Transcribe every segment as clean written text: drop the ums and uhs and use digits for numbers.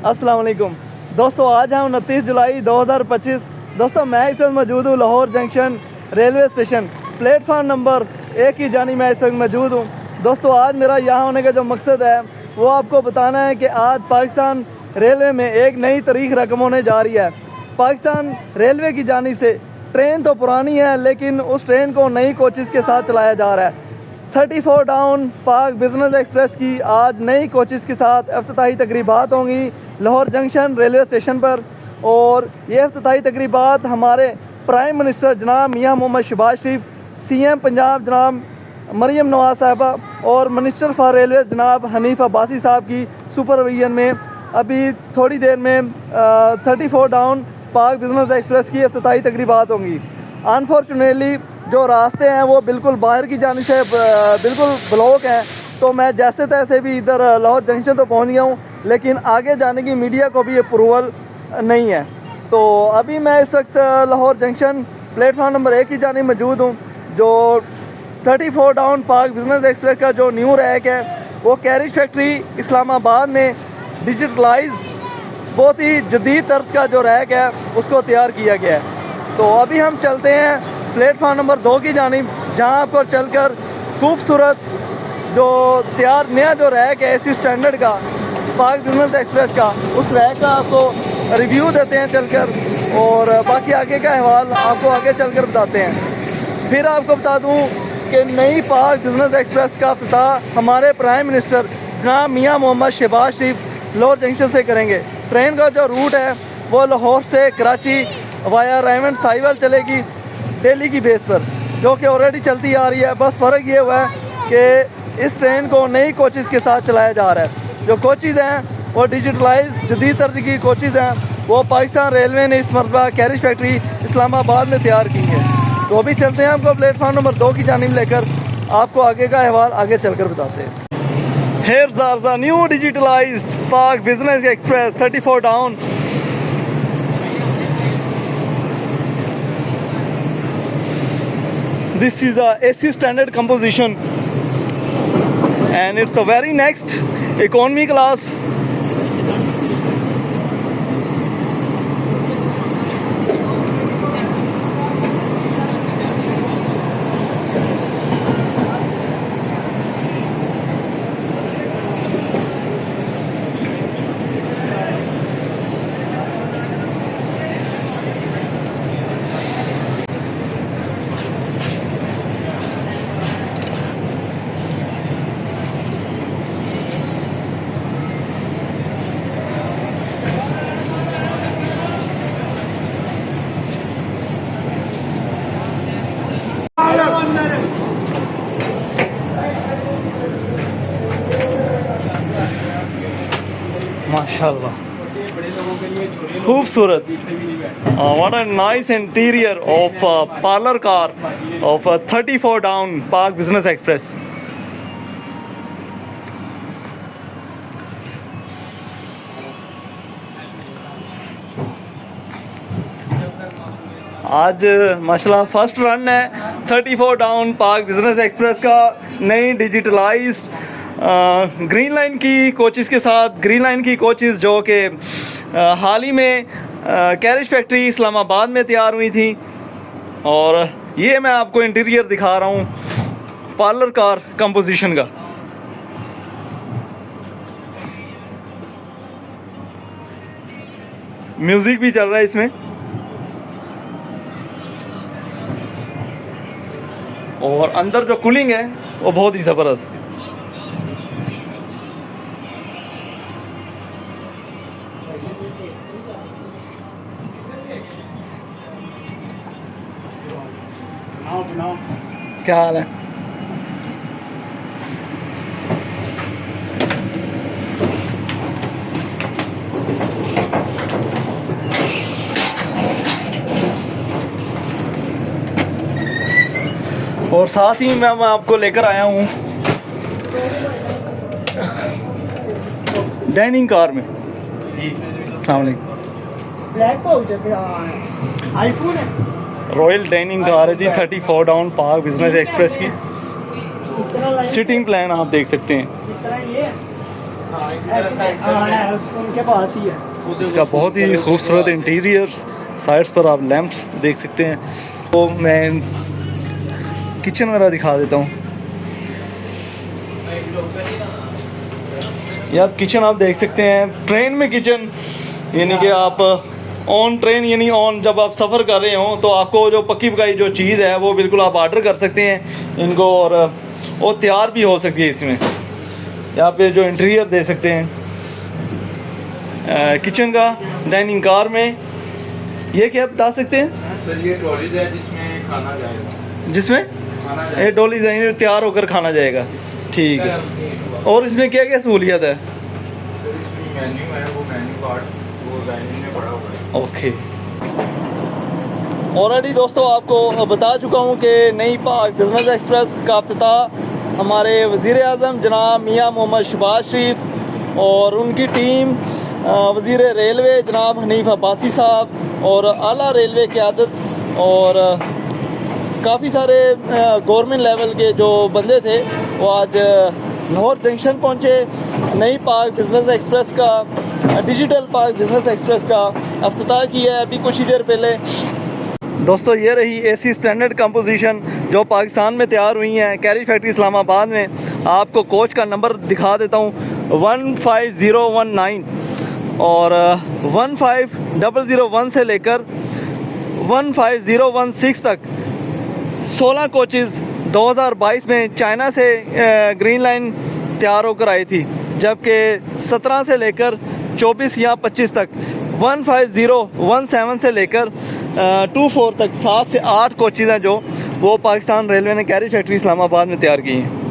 अस्सलाम वालेकुम दोस्तों, आज है 29 जुलाई 2025। दोस्तों मैं इस वक्त मौजूद हूँ Lahore junction railway station platform number 1 की जानी मैं इस वक्त मौजूद हूँ। दोस्तों आज मेरा यहाँ होने का जो मकसद है वो आपको बताना है कि आज पाकिस्तान रेलवे में एक नई तारीख रकम होने जा रही है। पाकिस्तान रेलवे की जानिब से ट्रेन तो पुरानी है लेकिन उस ट्रेन को नई कोचेज़ के साथ चलाया जा रहा है। 34 डाउन पाक बिजनेस एक्सप्रेस की आज नई कोचेज़ के साथ इफ्तिताही तकरीबात होंगी लाहौर जंक्शन रेलवे स्टेशन पर। और ये इफ्तिताही तकरीबात हमारे प्राइम मिनिस्टर जनाब मियां मोहम्मद शहबाज शरीफ, CM पंजाब जनाब मरियम नवाज साहबा और मिनिस्टर फॉर रेलवे जनाब हनीफ अब्बासी साहब की सुपरविजन में अभी थोड़ी देर में 34 डाउन पाक बिजनेस एक्सप्रेस की इफ्तिताही तकरीबात होंगी। अनफॉर्चुनेटली जो रास्ते हैं वो बिल्कुल बाहर की जानिब से बिल्कुल ब्लॉक हैं, तो मैं जैसे तैसे भी इधर लाहौर जंक्शन तो पहुंच गया हूं, लेकिन आगे जाने की मीडिया को भी अप्रूवल नहीं है। तो अभी मैं इस वक्त लाहौर जंक्शन प्लेटफार्म नंबर 1 की जानिब मौजूद हूं। जो 34 डाउन पाक बिजनेस एक्सप्रेस का जो न्यू रैक है वो कैरिज फैक्ट्री इस्लामाबाद में डिजिटलाइज बहुत ही जदीद तर्ज का जो रैक है उसको तैयार किया गया है। तो अभी हम चलते हैं प्लेटफार्म नंबर 2 की जानिब, जहां आपको चलकर खूबसूरत जो तैयार नया जो रैक है AC स्टैंडर्ड का पाक बिजनेस एक्सप्रेस का, उस रैक का आपको रिव्यू देते हैं चलकर, और बाकी आगे का अहवाल आपको आगे चलकर बताते हैं। फिर आपको बता दूं कि नई पाक बिजनेस एक्सप्रेस का इफ्तिताह हमारे प्राइम मिनिस्टर जनाब मियां मोहम्मद शहबाज शरीफ लाहौर जंक्शन से करेंगे। ट्रेन का जो रूट है वो लाहौर से कराची वाया रेवंड साहिवाल चलेगी डेली की बेस पर, जो कि ऑलरेडी चलती आ रही है। बस फ़र्क ये हुआ है कि इस ट्रेन को नई कोचेज़ के साथ चलाया जा रहा है। जो कोचेज़ हैं वो डिजिटलाइज जदीद तर्ज की कोचेज़ हैं, वो पाकिस्तान रेलवे ने इस मरतबा कैरिज फैक्ट्री इस्लामाबाद में तैयार की है। तो अभी चलते हैं आपको प्लेटफार्म नंबर 2 की जानिब लेकर, आपको आगे का अहवाल आगे चलकर बताते हैं। Here's the new digitalized Park Business Express 34 down. This is a AC standard composition and it's a very next economy class. माशाल्लाह खूबसूरत। What a nice interior of a parlor car of a 34 down Park Business Express. आज माशाल्लाह first run है 34 down पाक business express का नई digitalised green line की coaches के साथ। ग्रीन लाइन की कोचेज़ जो कि हाल ही में कैरिज फैक्ट्री इस्लामाबाद में तैयार हुई थी, और ये मैं आपको इंटीरियर दिखा रहा हूँ पार्लर कार कंपोजिशन का। म्यूज़िक भी चल रहा है इसमें, और अंदर जो कूलिंग है वो बहुत ही ज़बरदस्त। क्या हाल है? और साथ ही मैं आपको लेकर आया हूँ डाइनिंग कार में। अस्सलाम वालेकुम। आईफोन है, रॉयल डाइनिंग कार है जी 34 डाउन पार्क बिजनेस एक्सप्रेस की। सिटिंग प्लान आप देख सकते हैं। इस तरह ये उनके पास ही है। इसका बहुत ही खूबसूरत इंटीरियर्स, साइड्स पर आप लैंप्स देख सकते हैं। तो मैं किचन वगैरह दिखा देता हूँ। ये आप किचन आप देख सकते हैं, ट्रेन में किचन, यानी कि आप ऑन ट्रेन, यानी ऑन जब आप सफ़र कर रहे हो तो आपको जो पक्की पकाई जो चीज़ है वो बिल्कुल आप ऑर्डर कर सकते हैं इनको, और तैयार भी हो सकती है। इसमें यहाँ पे जो इंटीरियर दे सकते हैं किचन का। डाइनिंग कार में ये क्या बता सकते हैं सर? ये ट्रॉलीज है जिसमें खाना जाएगा, जिसमें खाना ये डोली तैयार होकर खाना जाएगा, ठीक है। और इसमें क्या क्या सहूलियत है? सर इसमें मेन्यू है, वो मेन्यू कार्ड वो डाइनिंग में पड़ा हुआ है। ओके। ऑलरेडी दोस्तों आपको बता चुका हूँ कि नई पाक बिजनेस एक्सप्रेस का अफ्ताह हमारे वज़ीर आज़म जनाब मियाँ मोहम्मद शहबाज शरीफ और उनकी टीम, वज़ीर रेलवे जनाब हनीफ अब्बासी साहब और आला रेलवे क़यादत और काफ़ी सारे गवर्नमेंट लेवल के जो बंदे थे वो आज लाहौर जंक्शन पहुँचे। नई पाक बिजनेस एक्सप्रेस का, डिजिटल पाक बिजनेस एक्सप्रेस का अफ्ताह किया है अभी कुछ ही देर पहले। दोस्तों ये रही एसी स्टैंडर्ड कंपोजिशन जो पाकिस्तान में तैयार हुई हैं कैरी फैक्ट्री इस्लामाबाद में। आपको कोच का नंबर दिखा देता हूँ, 15019 और 15001 से लेकर 15016 तक 16 कोचेज़ 2022 में चाइना से ग्रीन लाइन तैयार होकर आई थी, जबकि 17 से लेकर 24 या 25 तक 15017 से लेकर 24 तक 7 से 8 कोचेज़ हैं जो वो पाकिस्तान रेलवे ने कैरी फैक्ट्री इस्लामाबाद में तैयार की हैं।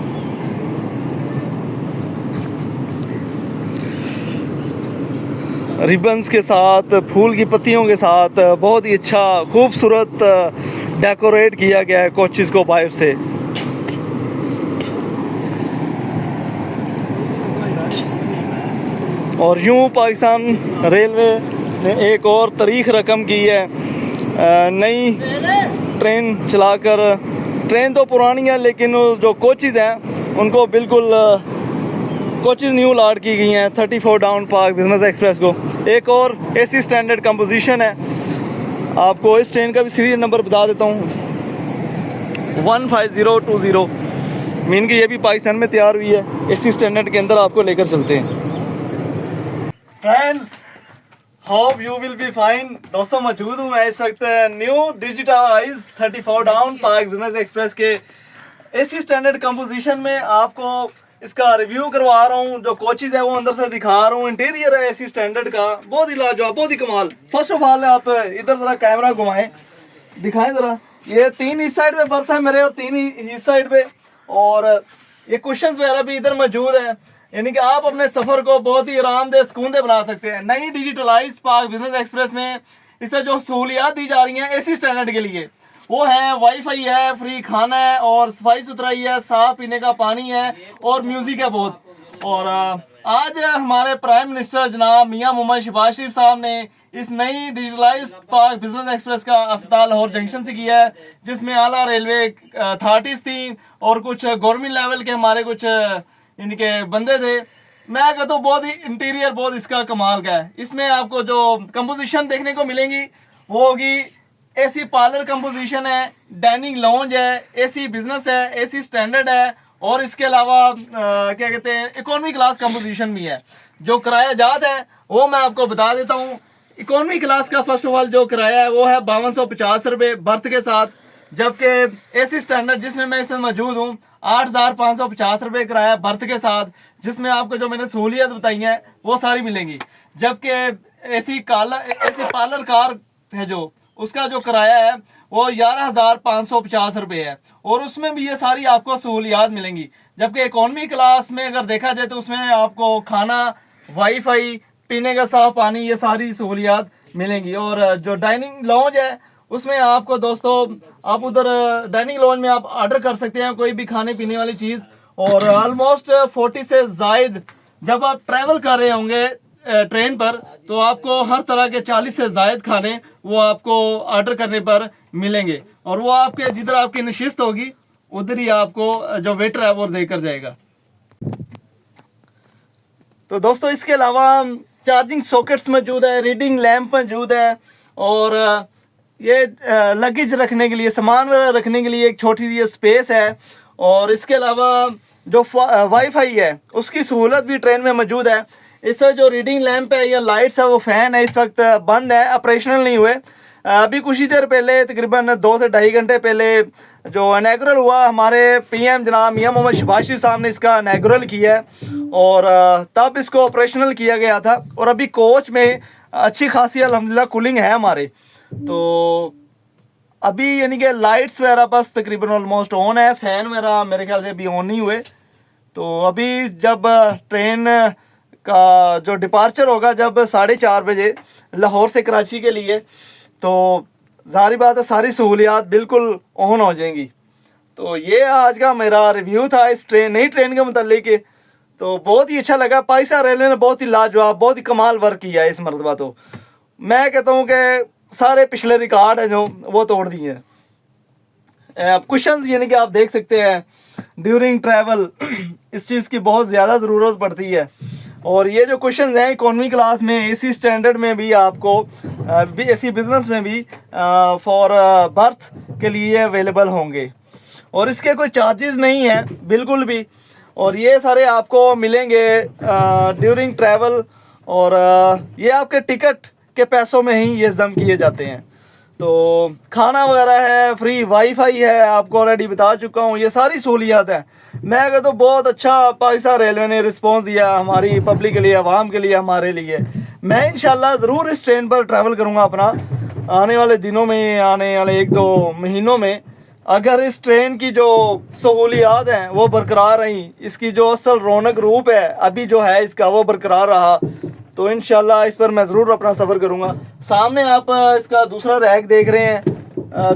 रिबन्स के साथ, फूल की पत्तियों के साथ बहुत ही अच्छा खूबसूरत डेकोरेट किया गया है कोचेज़ को बाहर से। और यूँ पाकिस्तान रेलवे ने एक और तारीख रकम की है, नई ट्रेन चलाकर। ट्रेन तो पुरानी है लेकिन जो कोचेज़ हैं उनको बिल्कुल कोचेज़ न्यू लॉन्च की गई हैं 34 डाउन पाक बिजनेस एक्सप्रेस को। एक और एसी स्टैंडर्ड कंपोजिशन है, आपको इस ट्रेन का भी सीरियल नंबर बता देता हूँ, 15020, मीन कि ये भी पाकिस्तान में तैयार हुई है। एसी स्टैंडर्ड के अंदर आपको लेकर चलते हैं। Friends, hope you will be fine. दोस्तों मौजूद हूँ मैं इस वक्त न्यू डिजिटलाइज 34 डाउन पाक बिजनेस एक्सप्रेस के एसी स्टैंडर्ड कंपोजिशन में। आपको इसका रिव्यू करवा रहा हूँ, जो कोचेज़ है वो अंदर से दिखा रहा हूँ। इंटीरियर है एसी स्टैंडर्ड का, बहुत ही लाजवाब, बहुत ही कमाल। फर्स्ट ऑफ ऑल आप इधर ज़रा कैमरा घुमाएं, दिखाएं ज़रा। ये 3 इस साइड पे बर्थ है मेरे और 3 इस साइड पे, और ये कुशन्स वगैरह भी इधर मौजूद हैं, यानी कि आप अपने सफ़र को बहुत ही आरामदेह सुकूनदेह बना सकते हैं। नई डिजिटलाइज पाक बिजनेस एक्सप्रेस में इसे जो सहूलियात दी जा रही हैं एसी स्टैंडर्ड के लिए वो है, वाईफाई है, फ्री खाना है और सफाई सुथराई है, साफ पीने का पानी है और म्यूज़िक है बहुत। और आज हमारे प्राइम मिनिस्टर जनाब मियाँ मोहम्मद शहबाज शरीफ साहब ने इस नई डिजिटलाइज पाक बिजनेस एक्सप्रेस का अफ्ताह लाहौर जंक्शन से किया है, जिसमें आला रेलवे अथॉरिटीज़ थी और कुछ गवर्नमेंट लेवल के हमारे कुछ इनके बंदे थे। मैं कहता हूँ बहुत ही इंटीरियर बहुत इसका कमाल का है। इसमें आपको जो कंपोजिशन देखने को मिलेंगी वो होगी, एसी पार्लर कंपोजिशन है, डाइनिंग लॉन्ज है, एसी बिजनेस है, एसी स्टैंडर्ड है और इसके अलावा क्या कहते हैं इकोनॉमी क्लास कंपोजिशन भी है। जो किराया जात है वो मैं आपको बता देता हूँ। इकोनॉमी क्लास का फर्स्ट ऑफ ऑल जो किराया है वो है 5250 रुपये बर्थ के साथ, जबकि एसी स्टैंडर्ड जिसमें मैं इसमें मौजूद हूँ 8550 रुपये किराया बर्थ के साथ, जिसमें आपको जो मैंने सहूलियत बताई हैं वो सारी मिलेंगी। जबकि एसी पार्लर कार है जो उसका जो किराया है वो 11550 रुपये है और उसमें भी ये सारी आपको सहूलियात मिलेंगी। जबकि इकोनॉमी क्लास में अगर देखा जाए तो उसमें आपको खाना, वाईफाई, पीने का साफ पानी, ये सारी सहूलियात मिलेंगी। और जो डाइनिंग लॉन्ज है उसमें आपको दोस्तों आप उधर डाइनिंग लॉन्ज में आप ऑर्डर कर सकते हैं कोई भी खाने पीने वाली चीज़। और ऑलमोस्ट 40 से ज़ायद जब आप ट्रैवल कर रहे होंगे ट्रेन पर तो आपको हर तरह के 40 से ज़ायद खाने वो आपको ऑर्डर करने पर मिलेंगे और वो आपके जिधर आपकी नशिस्त होगी उधर ही आपको जो वेटर है वो देकर जाएगा। तो दोस्तों इसके अलावा चार्जिंग सॉकेट्स मौजूद है, रीडिंग लैंप मौजूद है, और ये लगेज रखने के लिए, सामान वगैरह रखने के लिए एक छोटी सी स्पेस है। और इसके अलावा जो वाईफाई है उसकी सहूलत भी ट्रेन में मौजूद है। इस वक्त जो रीडिंग लैंप है या लाइट्स है वो फ़ैन है इस वक्त बंद है, ऑपरेशनल नहीं हुए। अभी कुछ ही देर पहले तकरीबन 2 से ढाई घंटे पहले जो इनैगुरल हुआ, हमारे पीएम जनाब मियां मोहम्मद शहबाज शरीफ साहब ने इसका इनैगुरल किया है और तब इसको ऑपरेशनल किया गया था। और अभी कोच में अच्छी खासी अल्हम्दुलिल्लाह कूलिंग है हमारे। तो अभी यानी कि लाइट्स वगैरह बस तकरीबन ऑलमोस्ट ऑन है, फ़ैन वगैरह मेरे ख्याल से अभी ऑन नहीं हुए। तो अभी जब ट्रेन का जो डिपार्चर होगा जब 4:30 बजे लाहौर से कराची के लिए, तो ज़ाहिर बात है सारी सहूलियात बिल्कुल ऑन हो जाएंगी। तो ये आज का मेरा रिव्यू था इस नई ट्रेन के मुतालिक। तो बहुत ही अच्छा लगा। पाकिस्तान रेलवे ने बहुत ही लाजवाब, बहुत ही कमाल वर्क किया है इस मरतबा। तो मैं कहता हूँ कि सारे पिछले रिकॉर्ड हैं जो वो तोड़ दिए हैं। क्वेश्चंस यानी कि आप देख सकते हैं ड्यूरिंग ट्रैवल इस चीज़ की बहुत ज़्यादा ज़रूरत पड़ती है। और ये जो क्वेश्चंस हैं इकोनॉमी क्लास में, एसी स्टैंडर्ड में भी आपको, एसी बिजनेस में भी फॉर बर्थ के लिए अवेलेबल होंगे और इसके कोई चार्जेस नहीं हैं बिल्कुल भी। और ये सारे आपको मिलेंगे ड्यूरिंग ट्रैवल, और ये आपके टिकट के पैसों में ही ये जम किए जाते हैं। तो खाना वगैरह है, फ्री वाईफाई है, आपको ऑलरेडी बता चुका हूँ, ये सारी सहूलियात हैं। मैं कहता तो बहुत अच्छा पाकिस्तान रेलवे ने रिस्पांस दिया हमारी पब्लिक के लिए, आवाम के लिए, हमारे लिए। मैं इंशाल्लाह ज़रूर इस ट्रेन पर ट्रैवल करूँगा अपना आने वाले दिनों में, आने वाले 1-2 महीनों में। अगर इस ट्रेन की जो सहूलियात हैं वो बरकरार रहीं, इसकी जो असल रौनक रूप है अभी जो है इसका वो बरकरार रहा, तो इंशाल्लाह इस पर मैं ज़रूर अपना सफ़र करूँगा। सामने आप इसका दूसरा रैक देख रहे हैं,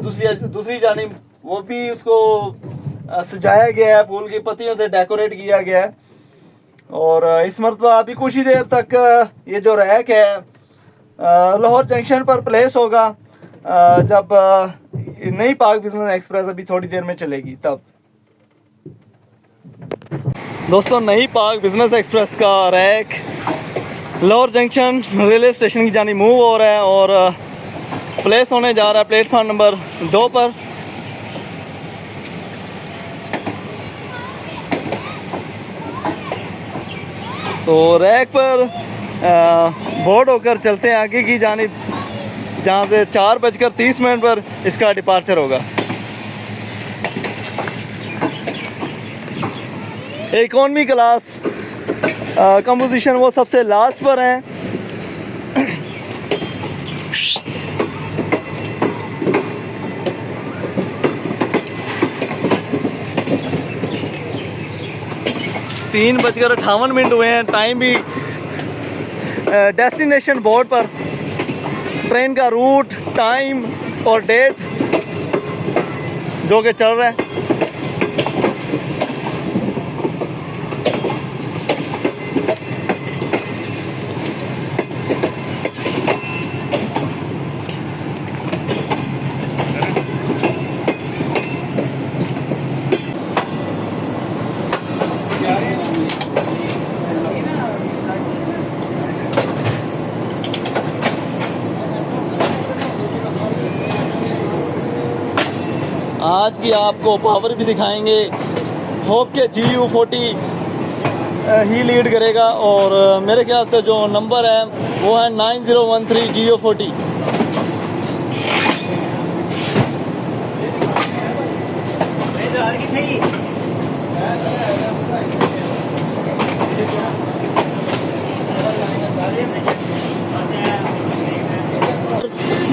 दूसरी जानिब वो भी उसको सजाया गया है, फूल की पत्तियों से डेकोरेट किया गया है। और इस मरतबा अभी कुछ ही देर तक ये जो रैक है लाहौर जंक्शन पर प्लेस होगा जब नई पाक बिजनेस एक्सप्रेस अभी थोड़ी देर में चलेगी तब। दोस्तों नई पाक बिजनेस एक्सप्रेस का rack Lahore junction railway station की जानी मूव हो रहा है और प्लेस होने जा रहा है प्लेटफार्म नंबर 2 पर। तो रैक पर बोर्ड होकर चलते हैं आगे की जानिब, जहाँ से 4:30 पर इसका डिपार्चर होगा। इकोनॉमी क्लास कंपोजिशन वो सबसे लास्ट पर है। तीन 3:58 हुए हैं। टाइम भी डेस्टिनेशन बोर्ड पर ट्रेन का रूट, टाइम और डेट जो कि चल रहा है। आज की आपको पावर भी दिखाएंगे। होप के GU40 ही लीड करेगा और मेरे ख्याल से जो नंबर है वो है 9013 GU40।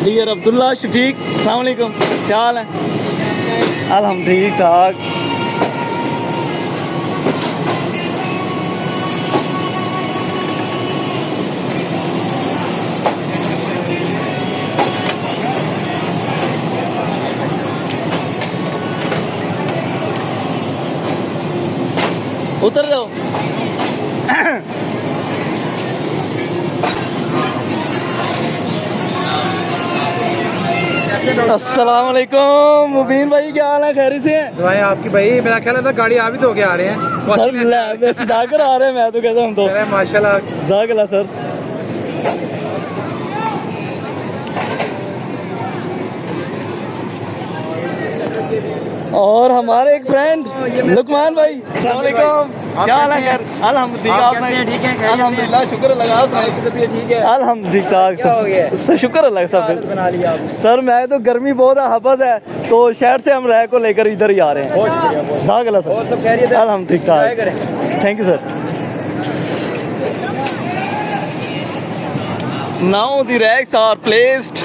डियर अब्दुल्ला शफीक, अस्सलाम वालेकुम, क्या हाल है? अल्हम्दुलिल्लाह ठीक ठाक। उतर जाओ। अस्सलाम वालेकुम मुबीन भाई, क्या हाल है? खैरियत से हैं? दुआएं आपकी भाई। मेरा ख्याल है गाड़ी आप ही धो के आ रहे हैं। सर ले जाकर आ रहे हैं, मैं तो कहता हूँ तो माशाल्लाह। जागला सर। और हमारे एक फ्रेंड लुकमान भाई, अस्सलाम वालेकुम, क्या हाल है? खैर अल्हम्दुलिल्लाह, आप कैसे हैं? ठीक हैं? खैरियत से हैं? अल्हम्दुलिल्लाह, शुक्र अल्लाह का। तबीयत ठीक है? अल्हम्दुलिल्लाह ठीक क्या हो गया? ठाक सर, शुक्र अल्लाह का आदत सब। बना लिया आपने। सर मैं तो गर्मी बहुत है, हबस है, तो शहर से हम रह को लेकर इधर ही आ रहे हैं। बहुत शुक्रिया, बहुत जागला सर। और सब खैरियत है? अल्हम्दुलिल्लाह ट्राई ठीक करें। ठाक, thank you sir. Now the racks are placed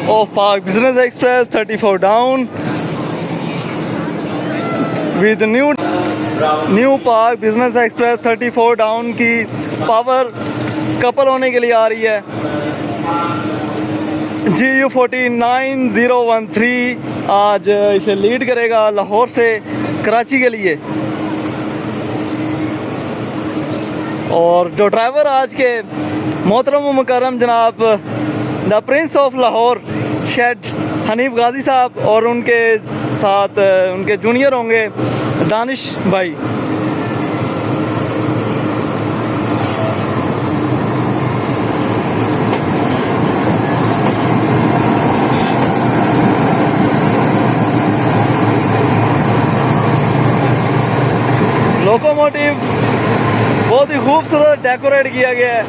of Park Business Express 34 down with the new Park Business Express 34 down की पावर कपल होने के लिए आ रही है। GU49013 आज इसे लीड करेगा लाहौर से कराची के लिए। और जो ड्राइवर आज के मोहतरम व मुकर्रम जनाब the prince of Lahore Syed Hanif Ghazi साहब, और उनके साथ उनके जूनियर होंगे दानिश भाई। लोकोमोटिव बहुत ही खूबसूरत डेकोरेट किया गया है।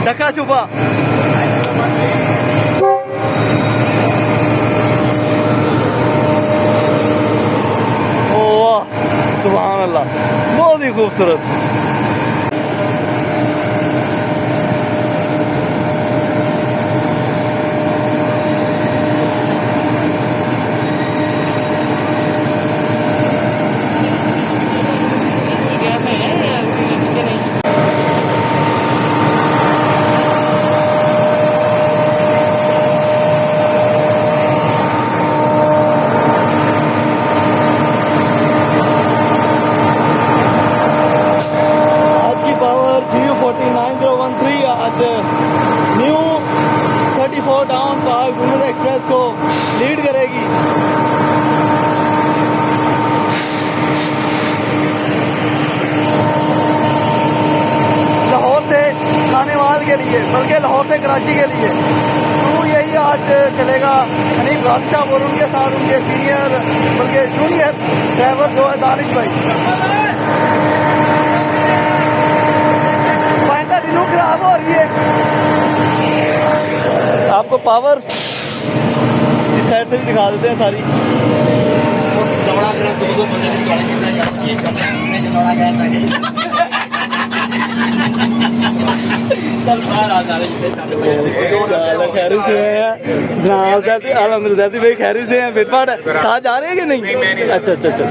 ढका छुपा। सुभान अल्लाह, बहुत ही खूबसूरत। New 34 down park business express को लीड करेगी। लाहौर से खानेवाल के लिए, बल्कि लाहौर से कराची के लिए तो यही आज चलेगा। हनीफ गाजी साहब और उनके साथ उनके सीनियर बल्कि जूनियर ड्राइवर जो है दानिश भाई। लुक खराब हो रही है। आपको पावर इस साइड से भी दिखा देते हैं सारी। खैरी से हैं जनाब भाई, खैरी से हैं। फिटपाट साथ जा रहे हैं कि नहीं? अच्छा अच्छा अच्छा।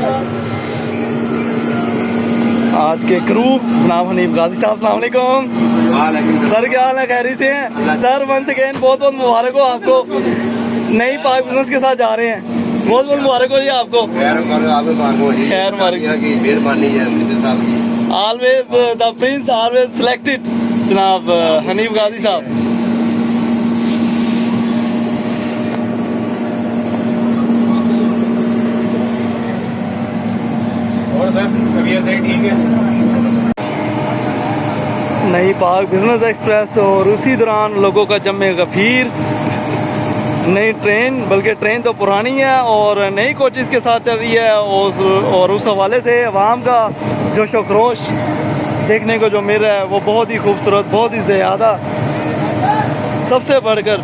आज के क्रू जनाब हनीफ गाजी साहब, अस्सलाम वालेकुम सर, क्या हाल है? खैरी से हैं सर? वंस अगेन बहुत बहुत मुबारक हो आपको, नई पार्क बिजनेस के साथ जा रहे हैं। बहुत बहुत मुबारक हो जी आपको। खैर मेहरबानी है साहब की। Always the Prince always selected जनाब हनीफ गाजी साहब। और सर तबीयत सही ठीक है? नई पार्क बिजनेस एक्सप्रेस और उसी दौरान लोगों का जमे गफीर। नई ट्रेन, बल्कि ट्रेन तो पुरानी है और नई कोचेस के साथ चल रही है, और उस हवाले से अवाम का जोश व खरोश देखने को जो मिल रहा है वो बहुत ही खूबसूरत, बहुत ही ज़्यादा। सबसे बढ़कर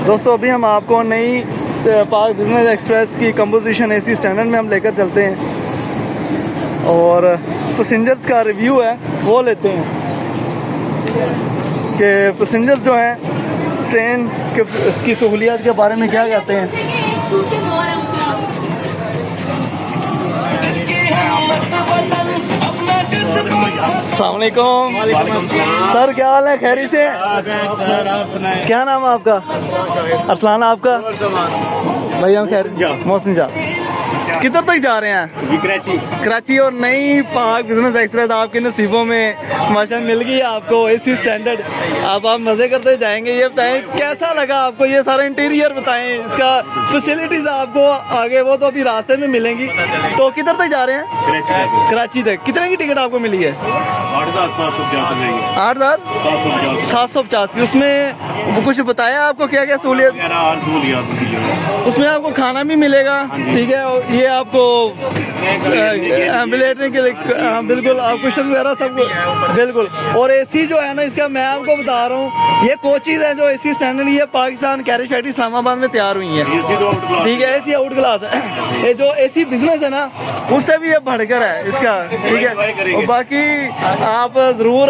दोस्तों अभी हम आपको नई पार्क बिजनेस एक्सप्रेस की कंपोजिशन एसी स्टैंडर्ड में हम लेकर चलते हैं और पैसेंजर्स का रिव्यू है वो लेते हैं कि पैसेंजर्स जो हैं इस ट्रेन के इसकी सहूलियत के बारे में क्या कहते हैं। अस्सलाम वालेकुम सर, क्या हाल है, खैरी से? क्या नाम है आपका? अरसलान, आपका? भाई हम खैर, मोहसिन शाह। किधर तक जा रहे हैं? कराची और नई पाक बिजनेस एक्सप्रेस आपके नसीबों में माशाल्लाह मिल गई है आपको, एसी स्टैंडर्ड। आप मज़े करते जाएंगे। ये बताएं कैसा लगा आपको, ये सारा इंटीरियर बताएं, इसका फैसिलिटीज़ आपको आगे वो तो अभी रास्ते में मिलेंगी। तो किधर तक जा रहे हैं? कराची तक। कितने की टिकट आपको मिली है? 8,750 की। उसमें कुछ बताया आपको क्या क्या सहूलियत? उसमें आपको खाना भी मिलेगा, ठीक है। ये आपको लेटने के लिए बिल्कुल, आप क्वेश्चन वगैरह सब बिल्कुल। और एसी जो है ना इसका, मैं आपको बता रहा हूँ, ये कोचेज है जो एसी स्टैंडर्ड, ये पाकिस्तान कैरी शेटी इस्लामाबाद में तैयार हुई है, ठीक है। एसी आउट क्लास है। ये जो एसी बिजनेस है ना, उससे भी ये बढ़कर है इसका, ठीक है। और बाकी आप ज़रूर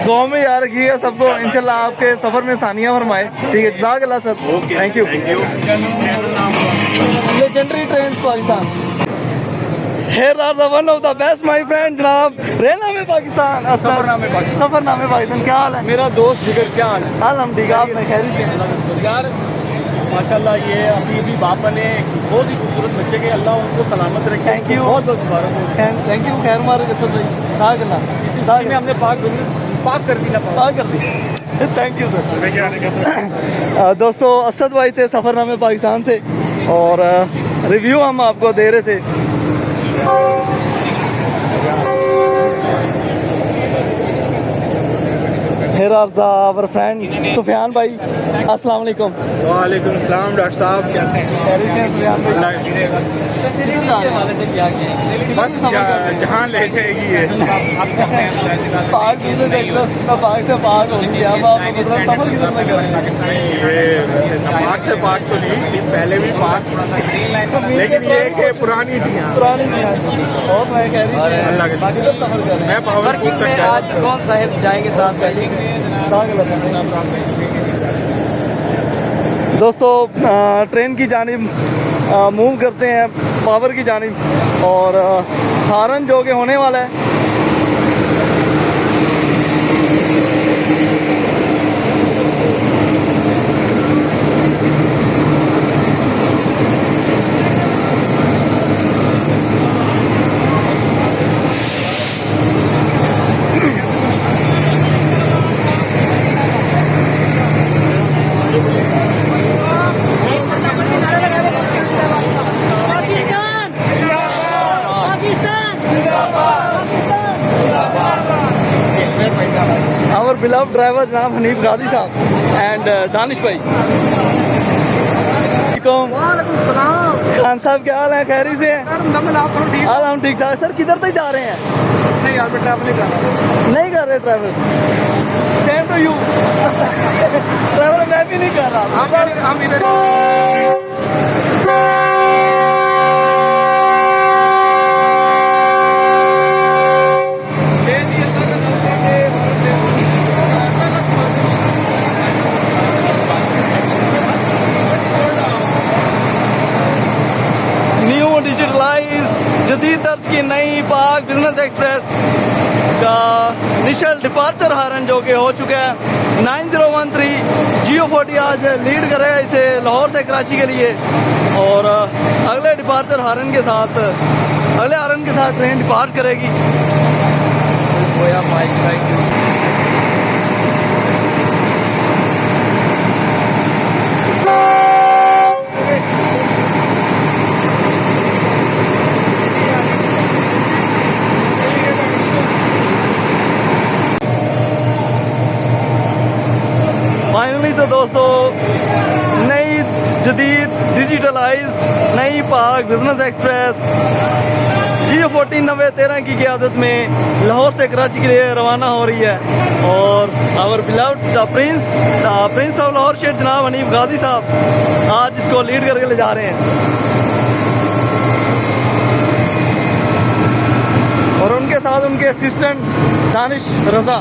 गाँव में याद रखिएगा सबको, इंशाल्लाह आपके सफ़र में सानिया फरमाए, ठीक है। जज़ाकल्लाह sir, thank you. Legendary train Pakistan, Here are the one of the best my friend जनाब, रेलवे पाकिस्तान, सफरनामे पाकिस्तान। क्या हाल है? मेरा दोस्त जिगर, क्या हाल है? अल्हम्दुलिल्लाह, आपने खैरियत से? यार माशाल्लाह, ये अभी बाप बने बहुत ही खूबसूरत बच्चे के, अल्लाह उनको सलामत रखे। थैंक यू, बहुत बहुत मुबारक। Thank you. खैर मारे कसद भाई, इसी में हमने पाक बिजनेस पाक कर दी ना, पाक कर दी। Thank you sir. दोस्तों, असद भाई थे सफरनामे पाकिस्तान से, और रिव्यू हम आपको दे रहे थे। Here are the our friend Sufiyan भाई, अस्सलाम वालेकुम। वालेकुम सलाम डॉक्टर साहब, कैसे हैं? खैरियत से सुफियान भाई? बस जहाँ ले जाएगी ये। पाक बिजनेस एक्सप्रेस पाक से पाक हो गई। अब आप मतलब सफर किधर तक करेंगे? ये वैसे पाक से पाक तो नहीं थी, पहले भी पाक, लेकिन ये कि पुरानी थी यहाँ। पुरानी बहुत मैं कह रही अल्लाह के बाकी तो सफर करें। मैं पावरपुर तक गया। आज कौन साहिब जाएंगे साथ पहले? दोस्तों, ट्रेन की जानिब मूव करते हैं, पावर की जानिब, और हारन जो कि होने वाला है। our beloved driver जनाब हनीफ गाजी साहब एंड दानिश भाई। खान साहब, क्या हाल है, खैरी से? हम ठीक ठाक। सर, किधर तक जा रहे हैं? नहीं यार, मैं ट्रैवल नहीं कर रहा। नहीं कर रहे travel? Same to you. Travel मैं भी नहीं कर रहा। हम इधर जदीद तर्ज की नई पाक बिजनेस एक्सप्रेस का इनिशियल डिपार्चर हारन जो कि हो चुका है 9013 GO40 आज लीड करेगा इसे लाहौर से कराची के लिए। और अगले डिपार्चर हारन के साथ, अगले हारन के साथ ट्रेन डिपार्ट करेगी। फाइनली तो दोस्तों, नई जदीद डिजिटलाइज्ड नई पाक बिजनेस एक्सप्रेस GO40 9013 की क़यादत में लाहौर से कराची के लिए रवाना हो रही है। और our beloved prince of Lahore Sheikh जनाब हनीफ गाजी साहब आज इसको लीड करके ले जा रहे हैं, और उनके साथ उनके असिस्टेंट दानिश रजा।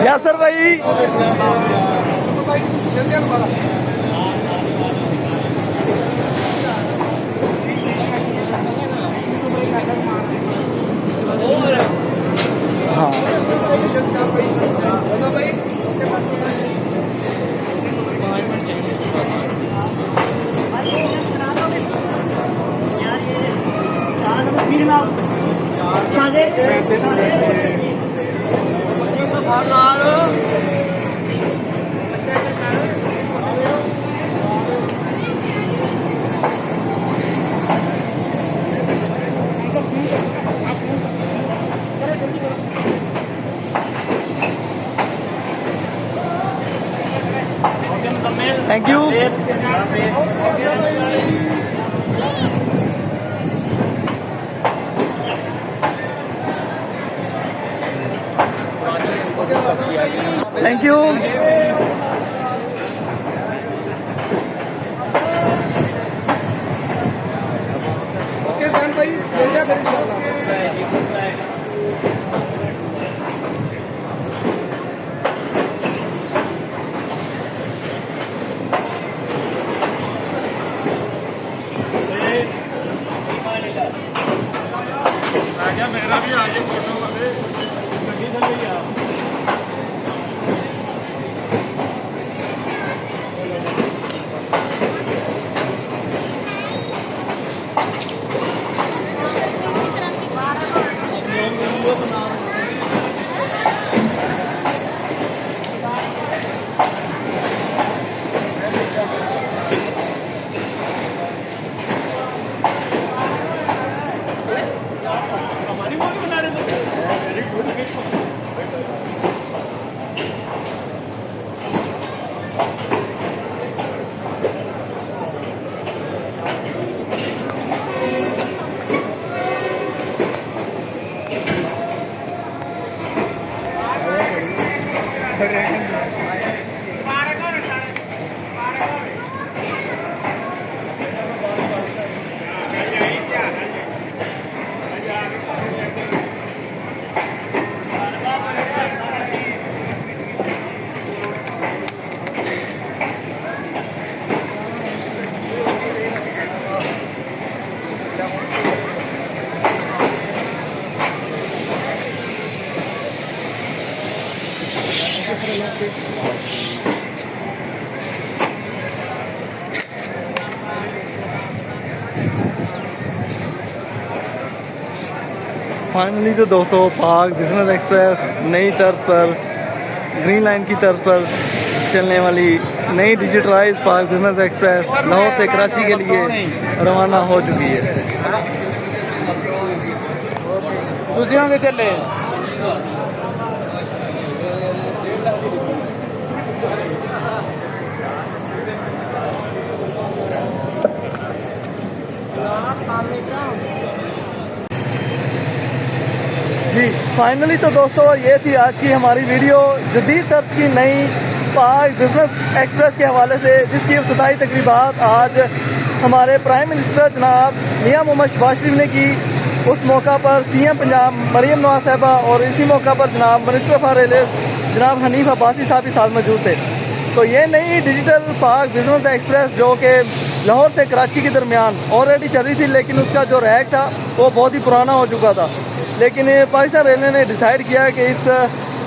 यासर भाई हाँ thank you thank you finally तो दोस्तों पाक बिजनेस एक्सप्रेस नई तर्ज पर ग्रीन लाइन की तर्ज पर चलने वाली नई डिजिटलाइज पाक बिजनेस एक्सप्रेस लाहौर से कराची के लिए रवाना हो चुकी है। दूसरियों के चले जी फाइनली तो दोस्तों ये थी आज की हमारी वीडियो जदीद तर्ज की नई पाक बिजनेस एक्सप्रेस के हवाले से, जिसकी इफ्तिताई तकरीबात आज हमारे प्राइम मिनिस्टर जनाब मियां मोहम्मद शहबाज शरीफ ने की। उस मौका पर सीएम पंजाब मरीम नवाज साहिबा और इसी मौका पर जनाब मिनिस्टर ऑफ रेलवे जनाब हनीफ अब्बासी साहब भी साथ मौजूद थे। तो ये नई डिजिटल पाक बिजनेस एक्सप्रेस जो कि लाहौर से कराची के दरमियान ऑलरेडी चल रही थी, लेकिन उसका जो रैक था वो बहुत ही पुराना हो चुका था। लेकिन पाकिस्तान रेलवे ने डिसाइड किया कि इस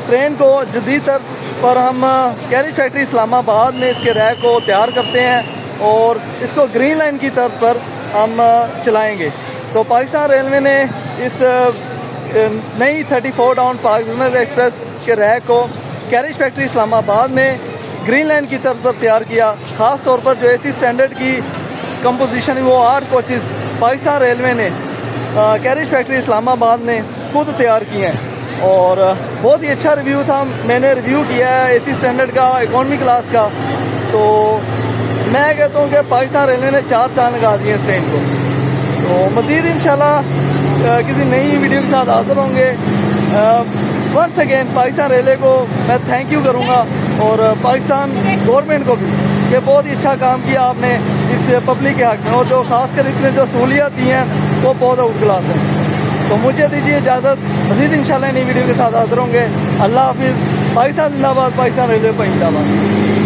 ट्रेन को जदीद तर्ज पर हम कैरिज फैक्ट्री इस्लामाबाद में इसके रैक को तैयार करते हैं और इसको ग्रीन लाइन की तर्ज पर हम चलाएंगे। तो पाकिस्तान रेलवे ने इस नई 34 डाउन पाक बिजनेस एक्सप्रेस के रैक को कैरिज फैक्ट्री इस्लामाबाद में ग्रीन लाइन की तर्ज पर तैयार किया। ख़ास तौर पर जो एसी स्टैंडर्ड की कंपोजिशन है वो 8 कोचेज़ पाकिस्तान रेलवे ने कैरिज फैक्ट्री इस्लामाबाद में खुद तैयार किए हैं और बहुत ही अच्छा रिव्यू था। मैंने रिव्यू किया है एसी स्टैंडर्ड का, इकॉनमी क्लास का। तो मैं कहता हूँ कि पाकिस्तान रेलवे ने 4 चांद लगा दिए इस ट्रेन को। तो मज़ीद इंशाल्लाह किसी नई वीडियो के साथ हाजिर होंगे। वंस अगेन पाकिस्तान रेलवे को मैं थैंक यू करूँगा और पाकिस्तान गवर्नमेंट को भी, ये बहुत ही अच्छा काम किया आपने इस पब्लिक के हक़ में, और जो खासकर इसमें जो सहूलियत दी हैं वो बहुत आउट क्लास है। तो मुझे दीजिए इजाज़त, मज़ीद इंशाल्लाह नई वीडियो के साथ हाजिर होंगे। अल्लाह हाफिज़। पाकिस्तान जिंदाबाद, पाकिस्तान रेलवे जिंदाबाद।